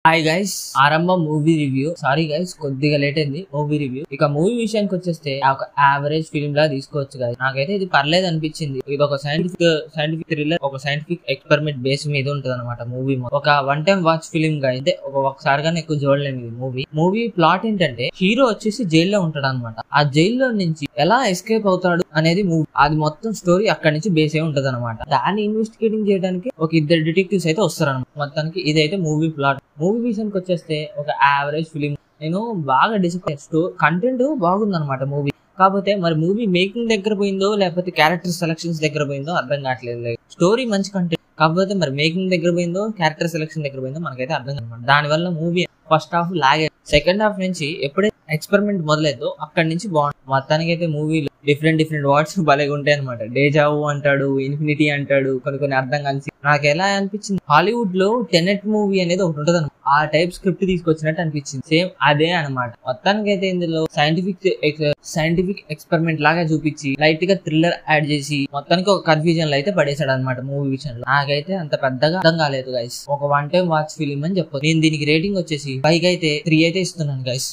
Hi guys, ఆరంభం movie review. Sorry guys, కొద్దిగా late అయింది మూవీ రివ్యూ. ఇక మూవీ విషయానికి వచ్చేస్తే ఒక యావరేజ్ ఫిల్మ్ లా తీసుకోవచ్చు గైస్. నాకైతే ఇది పర్లేదు అనిపించింది. ఇది ఒక సైంటిఫిక్ థ్రిల్లర్, ఒక సైంటిఫిక్ ఎక్స్పెరిమెంట్ బేస్ మీద ఉంటది అనమాట మూవీ. ఒక వన్ టైం వాచ్ ఫిల్మ్ గా అయితే ఒకసారిగానే ఎక్కువ చూడలేము. ఇది మూవీ ప్లాట్ ఏంటంటే, హీరో వచ్చేసి జైల్లో ఉంటాడు అనమాట. ఆ జైల్లో నుంచి ఎలా ఎస్కేప్ అవుతాడు అనేది మూవీ. అది మొత్తం స్టోరీ అక్కడి నుంచి బేస్ అయి ఉంటది అనమాట. దాన్ని ఇన్వెస్టిగేటింగ్ చేయడానికి ఒక ఇద్దరు డిటెక్టివ్స్ అయితే వస్తారు అనమాట. మొత్తానికి ఇదైతే మూవీ ప్లాట్. మూవీ విషయానికి వచ్చేస్తే ఒక యావరేజ్ ఫిలిం. నేను బాగా డిసప్పాయింట్. కంటెంట్ బాగుందన్నమాట మూవీ. కాకపోతే మరి మూవీ మేకింగ్ దగ్గర పోయిందో లేకపోతే క్యారెక్టర్ సెలక్షన్స్ దగ్గర పోయిందో అర్థం కావట్లేదు. స్టోరీ మంచి కంటెంట్, కాకపోతే మరి మేకింగ్ దగ్గర పోయిందో క్యారెక్టర్ సెలక్షన్ దగ్గర పోయిందో మనకైతే అర్థం కాదన్నమాట. దానివల్ల మూవీ ఫస్ట్ హాఫ్ లాగే, సెకండ్ హాఫ్ నుంచి ఎప్పుడైతే ఎక్స్పెరిమెంట్ మొదలైందో అక్కడి నుంచి బాగుంది. మొత్తానికి అయితే మూవీలో డిఫరెంట్ వర్డ్స్ భలేగా ఉంటాయి అనమాట. డేజావు అంటాడు, ఇన్ఫినిటీ అంటాడు, కొన్ని అర్థం కలిసి. నాకు ఎలా అనిపించింది, హాలీవుడ్ లో టెనెట్ మూవీ అనేది ఒకటి ఉంటది అనమాట. ఆ టైప్ స్క్రిప్ట్ తీసుకొచ్చినట్టు అనిపించింది. సేమ్ అదే అనమాట. మొత్తానికి అయితే ఇందులో సైంటిఫిక్ ఎక్స్పెరిమెంట్ లాగా చూపించి లైట్ గా థ్రిల్లర్ యాడ్ చేసి మొత్తానికి ఒక కన్ఫ్యూజన్ లో అయితే పడేశాడు అనమాట మూవీ విషయంలో. నాకైతే అంత పెద్దగా అర్థం కాలేదు గైస్. ఒక వన్ టైం వాచ్ ఫిలిం అని చెప్పొచ్చు. నేను దీనికి రేటింగ్ వచ్చేసి 5 అయితే 3 అయితే ఇస్తున్నాను గైస్.